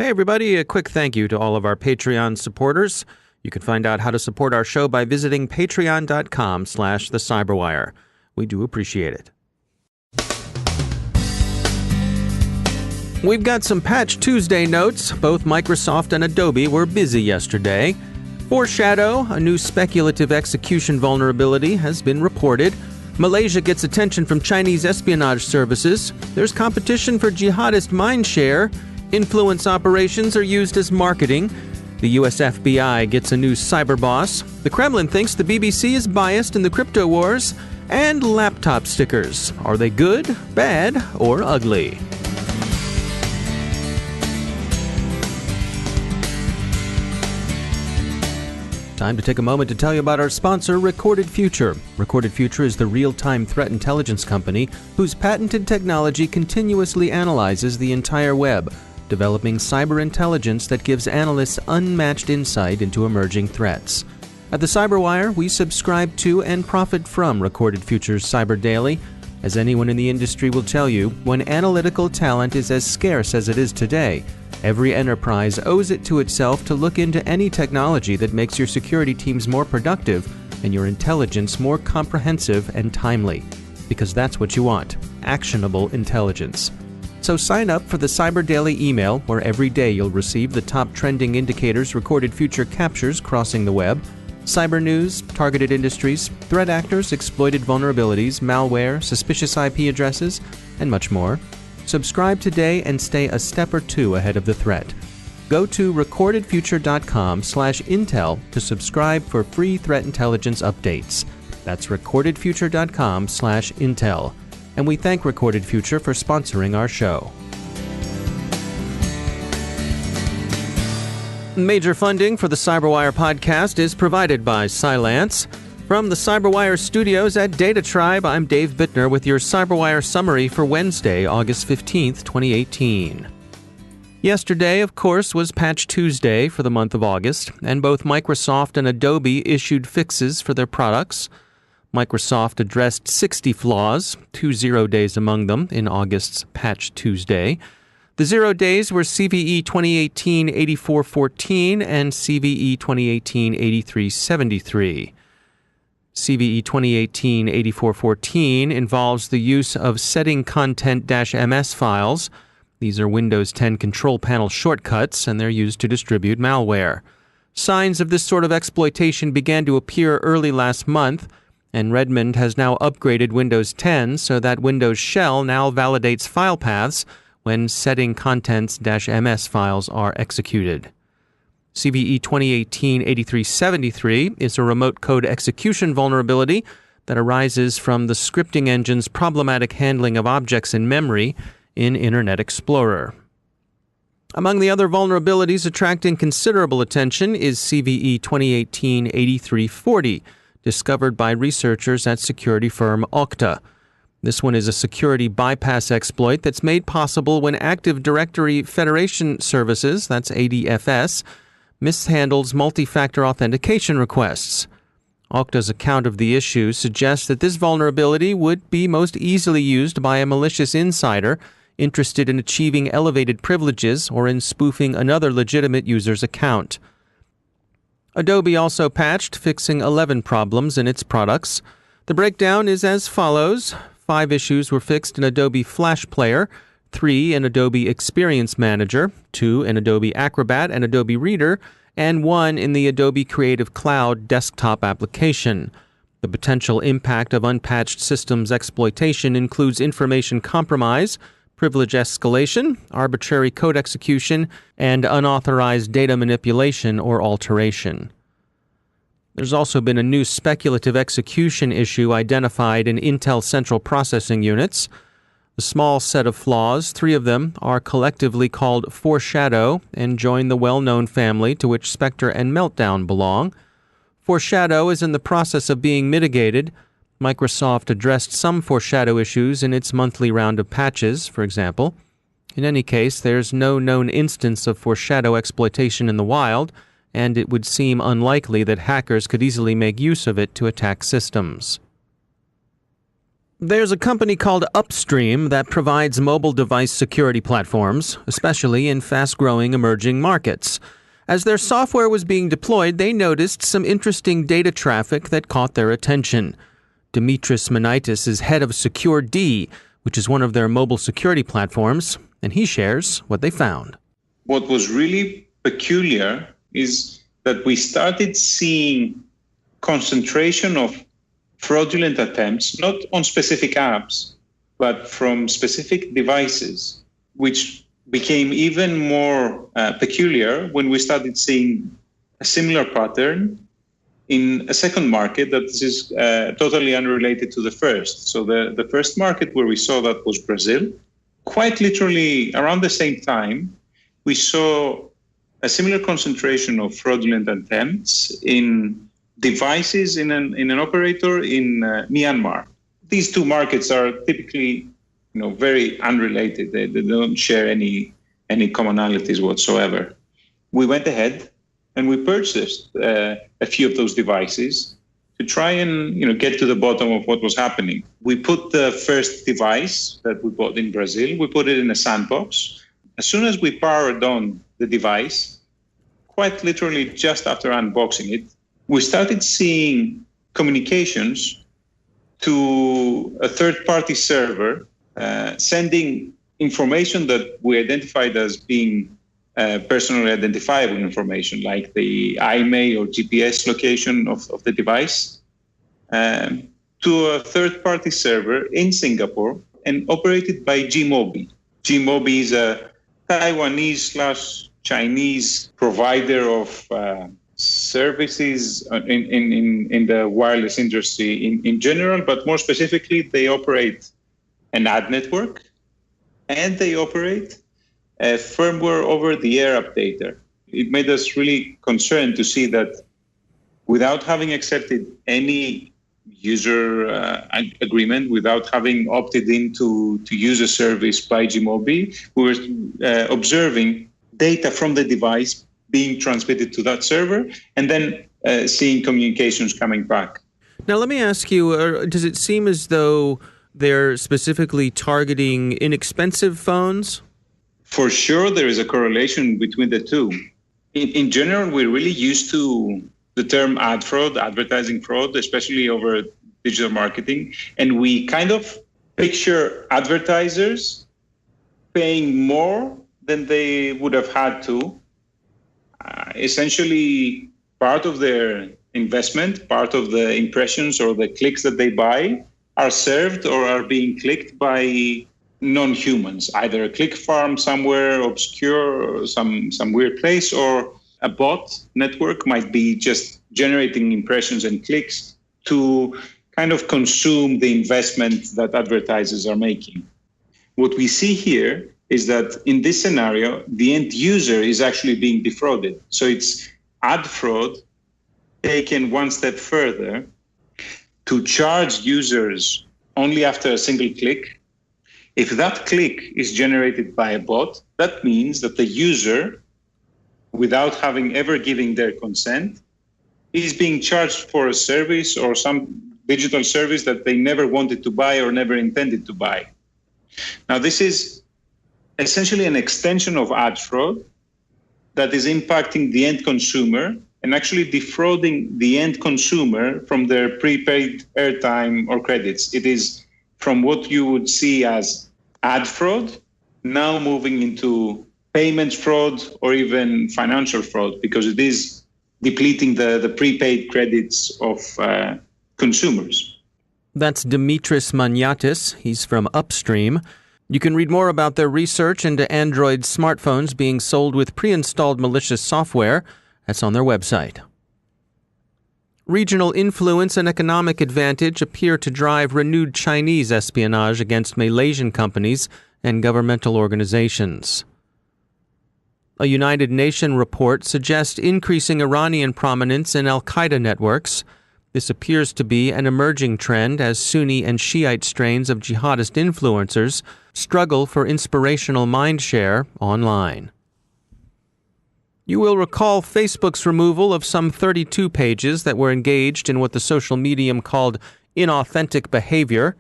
Hey everybody, a quick thank you to all of our Patreon supporters. You can find out how to support our show by visiting patreon.com/thecyberwire. We do appreciate it. We've got some Patch Tuesday notes. Both Microsoft and Adobe were busy yesterday. Foreshadow, a new speculative execution vulnerability, has been reported. Malaysia gets attention from Chinese espionage services. There's competition for jihadist mindshare. Influence operations are used as marketing. The US FBI gets a new cyber boss. The Kremlin thinks the BBC is biased in the crypto wars. And laptop stickers. Are they good, bad, or ugly? Time to take a moment to tell you about our sponsor, Recorded Future. Recorded Future is the real-time threat intelligence company whose patented technology continuously analyzes the entire web, developing cyber intelligence that gives analysts unmatched insight into emerging threats. At the CyberWire, we subscribe to and profit from Recorded Future's Cyber Daily. As anyone in the industry will tell you, when analytical talent is as scarce as it is today, every enterprise owes it to itself to look into any technology that makes your security teams more productive and your intelligence more comprehensive and timely. Because that's what you want, actionable intelligence. So sign up for the Cyber Daily email, where every day you'll receive the top trending indicators Recorded Future captures crossing the web, cyber news, targeted industries, threat actors, exploited vulnerabilities, malware, suspicious IP addresses, and much more. Subscribe today and stay a step or two ahead of the threat. Go to recordedfuture.com/intel to subscribe for free threat intelligence updates. That's recordedfuture.com/intel. And we thank Recorded Future for sponsoring our show. Major funding for the CyberWire podcast is provided by Cylance. From the CyberWire studios at Data Tribe, I'm Dave Bittner with your CyberWire summary for Wednesday, August 15th, 2018. Yesterday, of course, was Patch Tuesday for the month of August, and both Microsoft and Adobe issued fixes for their products. Microsoft addressed 60 flaws, 2 0 days among them, in August's Patch Tuesday. The 0 days were CVE 2018-8414 and CVE 2018-8373. CVE 2018-8414 involves the use of setting content-ms files. These are Windows 10 control panel shortcuts, and they're used to distribute malware. Signs of this sort of exploitation began to appear early last month, and Redmond has now upgraded Windows 10 so that Windows Shell now validates file paths when setting contents-ms files are executed. CVE 2018-8373 is a remote code execution vulnerability that arises from the scripting engine's problematic handling of objects in memory in Internet Explorer. Among the other vulnerabilities attracting considerable attention is CVE 2018-8340, discovered by researchers at security firm Okta. This one is a security bypass exploit that's made possible when Active Directory Federation Services, that's ADFS, mishandles multi-factor authentication requests. Okta's account of the issue suggests that this vulnerability would be most easily used by a malicious insider interested in achieving elevated privileges or in spoofing another legitimate user's account. Adobe also patched, fixing 11 problems in its products. The breakdown is as follows. 5 issues were fixed in Adobe Flash Player, 3 in Adobe Experience Manager, 2 in Adobe Acrobat and Adobe Reader, and 1 in the Adobe Creative Cloud desktop application. The potential impact of unpatched systems exploitation includes information compromise, privilege escalation, arbitrary code execution, and unauthorized data manipulation or alteration. There's also been a new speculative execution issue identified in Intel Central Processing Units. The small set of flaws, 3 of them, are collectively called Foreshadow and join the well-known family to which Spectre and Meltdown belong. Foreshadow is in the process of being mitigated. Microsoft addressed some Foreshadow issues in its monthly round of patches, for example. In any case, there's no known instance of Foreshadow exploitation in the wild, and it would seem unlikely that hackers could easily make use of it to attack systems. There's a company called Upstream that provides mobile device security platforms, especially in fast-growing emerging markets. As their software was being deployed, they noticed some interesting data traffic that caught their attention. Dimitris Maniatis is head of SecureD, which is one of their mobile security platforms, and he shares what they found. What was really peculiar is that we started seeing concentration of fraudulent attempts, not on specific apps, but from specific devices, which became even more peculiar when we started seeing a similar pattern in a second market that is totally unrelated to the first. So the first market where we saw that was Brazil. Quite literally around the same time, we saw a similar concentration of fraudulent attempts in devices in an operator in Myanmar. These two markets are typically, very unrelated. They don't share any commonalities whatsoever. We went ahead and we purchased a few of those devices to try and get to the bottom of what was happening. We put the first device that we bought in Brazil, we put it in a sandbox. As soon as we powered on the device, quite literally just after unboxing it, we started seeing communications to a third-party server sending information that we identified as being personally identifiable information, like the IMEI or GPS location of the device, to a third-party server in Singapore and operated by Gmobi. Gmobi is a Taiwanese/Chinese provider of services in the wireless industry in general, but more specifically, they operate an ad network and they operate a firmware over-the-air updater. It made us really concerned to see that without having accepted any user agreement, without having opted in to use a service by Gmobi, we were observing data from the device being transmitted to that server, and then seeing communications coming back. Now, let me ask you, does it seem as though they're specifically targeting inexpensive phones? For sure, there is a correlation between the two. In general, we're really used to the term ad fraud, advertising fraud, especially over digital marketing, and we kind of picture advertisers paying more than they would have had to. Essentially, part of their investment, part of the impressions or the clicks that they buy are served or are being clicked by non-humans, either a click farm somewhere obscure or some weird place, or a bot network might be just generating impressions and clicks to kind of consume the investment that advertisers are making. What we see here is that in this scenario, the end user is actually being defrauded. So it's ad fraud taken one step further to charge users only after a single click. If that click is generated by a bot, that means that the user, without having ever given their consent, is being charged for a service or some digital service that they never wanted to buy or never intended to buy. Now, this is essentially an extension of ad fraud that is impacting the end consumer and actually defrauding the end consumer from their prepaid airtime or credits. It is from what you would see as ad fraud, now moving into payment fraud or even financial fraud, because it is depleting the prepaid credits of consumers. That's Dimitris Maniatis. He's from Upstream. You can read more about their research into Android smartphones being sold with pre-installed malicious software. That's on their website. Regional influence and economic advantage appear to drive renewed Chinese espionage against Malaysian companies and governmental organizations. A United Nations report suggests increasing Iranian prominence in al-Qaeda networks. This appears to be an emerging trend as Sunni and Shiite strains of jihadist influencers struggle for inspirational mindshare online. You will recall Facebook's removal of some 32 pages that were engaged in what the social medium called inauthentic behavior.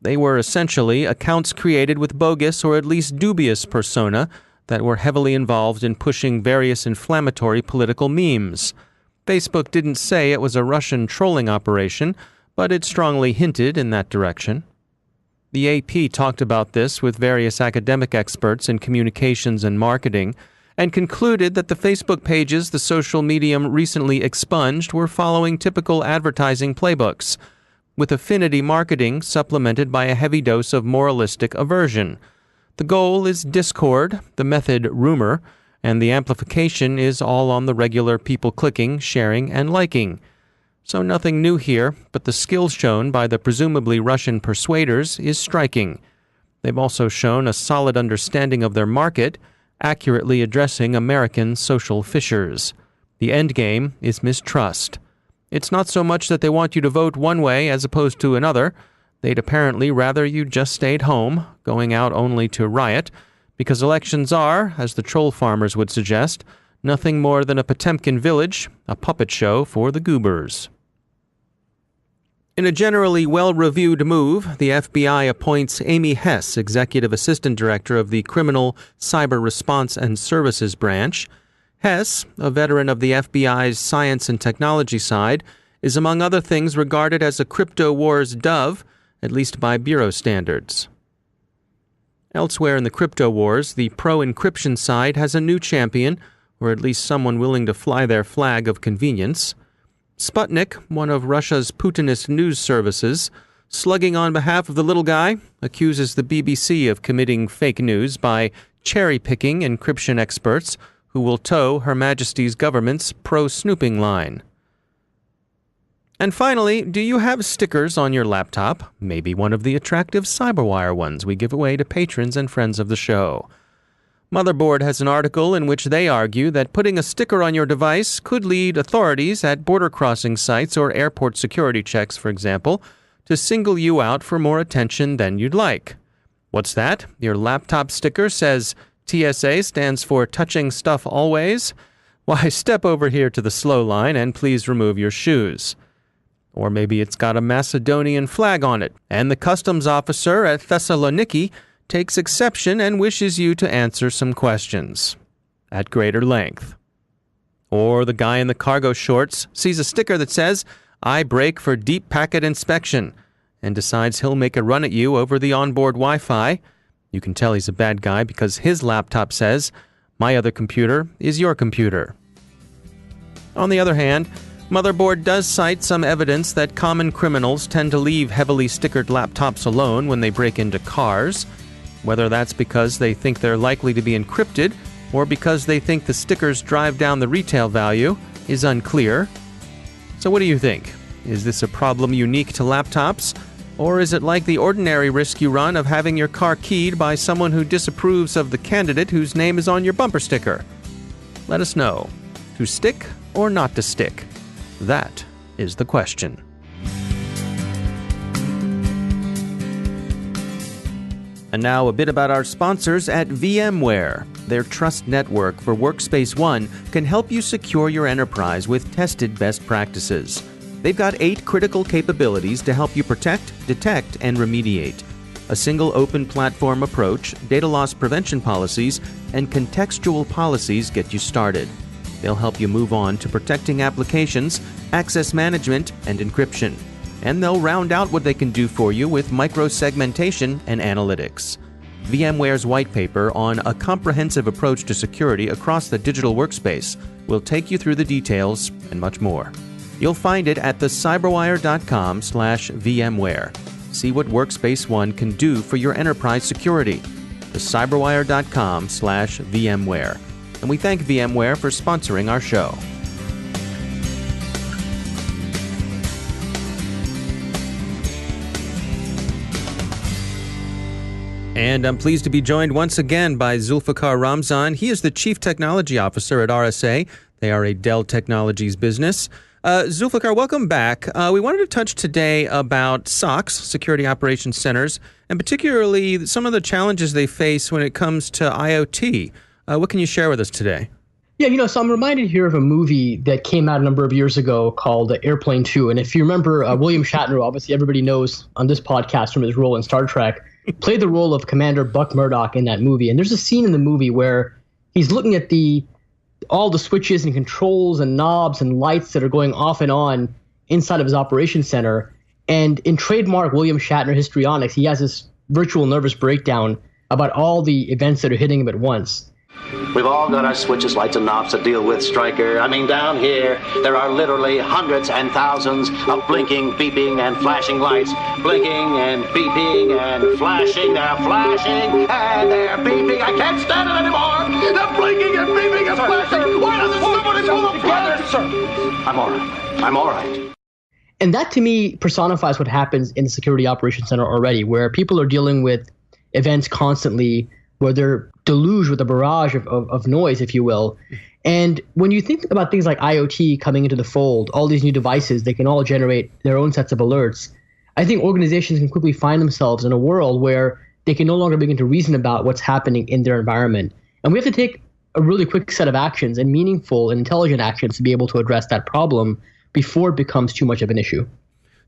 They were essentially accounts created with bogus or at least dubious persona that were heavily involved in pushing various inflammatory political memes. Facebook didn't say it was a Russian trolling operation, but it strongly hinted in that direction. The AP talked about this with various academic experts in communications and marketing, and concluded that the Facebook pages the social medium recently expunged were following typical advertising playbooks, with affinity marketing supplemented by a heavy dose of moralistic aversion. The goal is discord, the method rumor, and the amplification is all on the regular people clicking, sharing, and liking. So nothing new here, but the skill shown by the presumably Russian persuaders is striking. They've also shown a solid understanding of their market, accurately addressing American social fissures. The end game is mistrust. It's not so much that they want you to vote one way as opposed to another. They'd apparently rather you just stayed home, going out only to riot, because elections are, as the troll farmers would suggest, nothing more than a Potemkin village, a puppet show for the goobers. In a generally well-reviewed move, the FBI appoints Amy Hess, Executive Assistant Director of the Criminal Cyber Response and Services Branch. Hess, a veteran of the FBI's science and technology side, is among other things regarded as a crypto war's dove, at least by Bureau standards. Elsewhere in the crypto wars, the pro-encryption side has a new champion, or at least someone willing to fly their flag of convenience. Sputnik, one of Russia's Putinist news services, slugging on behalf of the little guy, accuses the BBC of committing fake news by cherry-picking encryption experts who will toe Her Majesty's government's pro-snooping line. And finally, do you have stickers on your laptop? Maybe one of the attractive Cyberwire ones we give away to patrons and friends of the show. Motherboard has an article in which they argue that putting a sticker on your device could lead authorities at border crossing sites or airport security checks, for example, to single you out for more attention than you'd like. What's that? Your laptop sticker says TSA stands for touching stuff always? Why, step over here to the slow line and please remove your shoes. Or maybe it's got a Macedonian flag on it, and the customs officer at Thessaloniki takes exception and wishes you to answer some questions at greater length. Or the guy in the cargo shorts sees a sticker that says, "I brake for deep packet inspection," and decides he'll make a run at you over the onboard Wi-Fi. You can tell he's a bad guy because his laptop says, "My other computer is your computer." On the other hand, Motherboard does cite some evidence that common criminals tend to leave heavily stickered laptops alone when they break into cars. Whether that's because they think they're likely to be encrypted or because they think the stickers drive down the retail value is unclear. So what do you think? Is this a problem unique to laptops? Or is it like the ordinary risk you run of having your car keyed by someone who disapproves of the candidate whose name is on your bumper sticker? Let us know. To stick or not to stick? That is the question. And now a bit about our sponsors at VMware. Their trust network for Workspace ONE can help you secure your enterprise with tested best practices. They've got 8 critical capabilities to help you protect, detect, and remediate. A single open platform approach, data loss prevention policies, and contextual policies get you started. They'll help you move on to protecting applications, access management, and encryption. And they'll round out what they can do for you with micro-segmentation and analytics. VMware's white paper on a comprehensive approach to security across the digital workspace will take you through the details and much more. You'll find it at thecyberwire.com/VMware. See what Workspace ONE can do for your enterprise security. thecyberwire.com/VMware. And we thank VMware for sponsoring our show. And I'm pleased to be joined once again by Zulfikar Ramzan. He is the Chief Technology Officer at RSA. They are a Dell Technologies business. Zulfikar, welcome back. We wanted to touch today about SOCs, Security Operations Centers, and particularly some of the challenges they face when it comes to IoT. What can you share with us today? Yeah, so I'm reminded here of a movie that came out a number of years ago called Airplane 2. And if you remember, William Shatner, obviously everybody knows on this podcast from his role in Star Trek, played the role of Commander Buck Murdoch in that movie. And there's a scene in the movie where he's looking at all the switches and controls and knobs and lights that are going off and on inside of his operations center. And in trademark William Shatner histrionics, he has this virtual nervous breakdown about all the events that are hitting him at once. We've all got our switches, lights, and knobs to deal with, Stryker. I mean, down here, there are literally hundreds and thousands of blinking, beeping, and flashing lights. Blinking and beeping and flashing. They're flashing and they're beeping. I can't stand it anymore. They're blinking and beeping and flashing. Why doesn't somebody pull them together, sir? I'm all right. I'm all right. And that, to me, personifies what happens in the Security Operations Center already, where people are dealing with events constantly, where they're deluged with a barrage of noise, if you will. And when you think about things like IoT coming into the fold, all these new devices, they can all generate their own sets of alerts. I think organizations can quickly find themselves in a world where they can no longer begin to reason about what's happening in their environment. And we have to take a really quick set of actions and meaningful and intelligent actions to be able to address that problem before it becomes too much of an issue.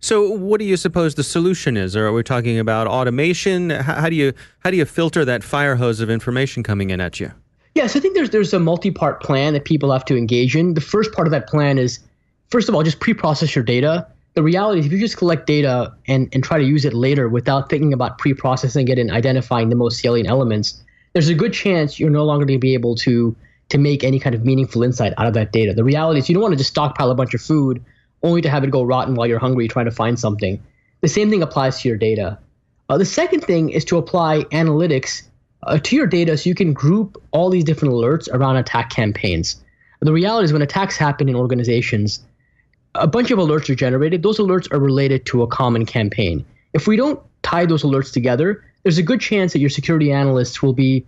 So what do you suppose the solution is? Or are we talking about automation? How do you filter that fire hose of information coming in at you? Yes, I think there's a multi-part plan that people have to engage in. The first part of that plan is, first of all, just pre-process your data. The reality is if you just collect data and try to use it later without thinking about pre-processing it and identifying the most salient elements, there's a good chance you're no longer going to be able to make any kind of meaningful insight out of that data. The reality is you don't want to just stockpile a bunch of food only to have it go rotten while you're hungry trying to find something. The same thing applies to your data. The second thing is to apply analytics to your data so you can group all these different alerts around attack campaigns. The reality is when attacks happen in organizations, a bunch of alerts are generated. Those alerts are related to a common campaign. If we don't tie those alerts together, there's a good chance that your security analysts will be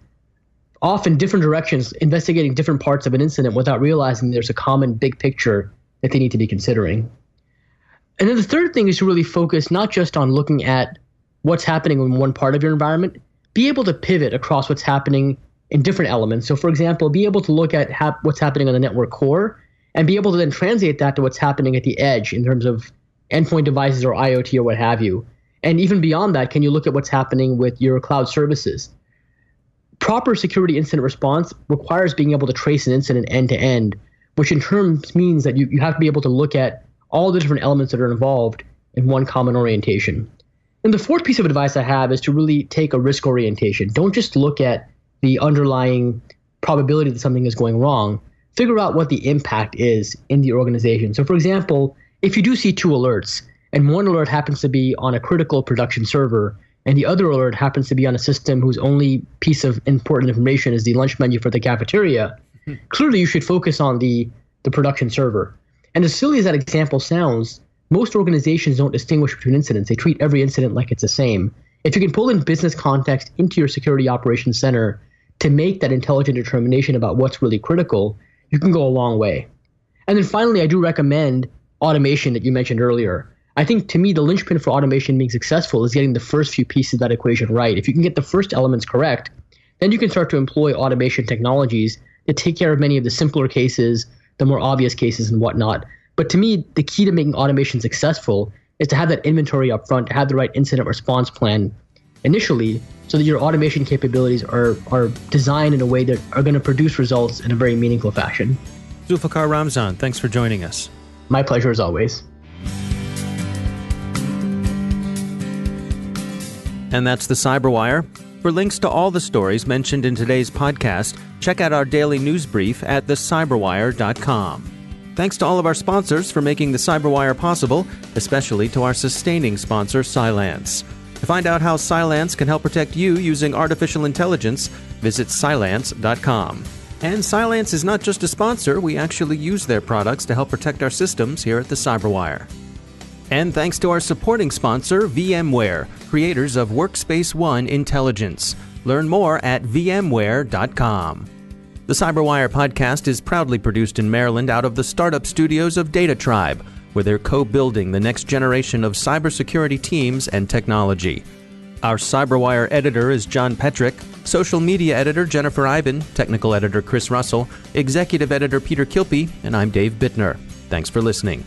off in different directions, investigating different parts of an incident without realizing there's a common big picture that they need to be considering. And then the third thing is to really focus not just on looking at what's happening in one part of your environment, be able to pivot across what's happening in different elements. So for example, be able to look at what's happening on the network core and be able to then translate that to what's happening at the edge in terms of endpoint devices or IoT or what have you. And even beyond that, can you look at what's happening with your cloud services? Proper security incident response requires being able to trace an incident end to end, which in terms means that you have to be able to look at all the different elements that are involved in one common orientation. And the fourth piece of advice I have is to really take a risk orientation. Don't just look at the underlying probability that something is going wrong. Figure out what the impact is in the organization. So for example, if you do see two alerts, and one alert happens to be on a critical production server, and the other alert happens to be on a system whose only piece of important information is the lunch menu for the cafeteria, clearly you should focus on the production server. And as silly as that example sounds, most organizations don't distinguish between incidents. They treat every incident like it's the same. If you can pull in business context into your security operations center to make that intelligent determination about what's really critical, you can go a long way. And then finally, I do recommend automation that you mentioned earlier. I think, to me, the linchpin for automation being successful is getting the first few pieces of that equation right. If you can get the first elements correct, then you can start to employ automation technologies to take care of many of the simpler cases, the more obvious cases and whatnot. But to me, the key to making automation successful is to have that inventory up front, to have the right incident response plan initially, so that your automation capabilities are designed in a way that are going to produce results in a very meaningful fashion. Zulfikar Ramzan, thanks for joining us. My pleasure as always. And that's the Cyberwire. For links to all the stories mentioned in today's podcast, check out our daily news brief at thecyberwire.com. Thanks to all of our sponsors for making the Cyberwire possible, especially to our sustaining sponsor, Cylance. To find out how Cylance can help protect you using artificial intelligence, visit Cylance.com. And Cylance is not just a sponsor, we actually use their products to help protect our systems here at the Cyberwire. And thanks to our supporting sponsor, VMware, creators of Workspace ONE Intelligence. Learn more at vmware.com. The Cyberwire podcast is proudly produced in Maryland out of the startup studios of Data Tribe, where they're co-building the next generation of cybersecurity teams and technology. Our CyberWire editor is John Petrick, social media editor Jennifer Iben, technical editor Chris Russell, executive editor Peter Kilpie, and I'm Dave Bittner. Thanks for listening.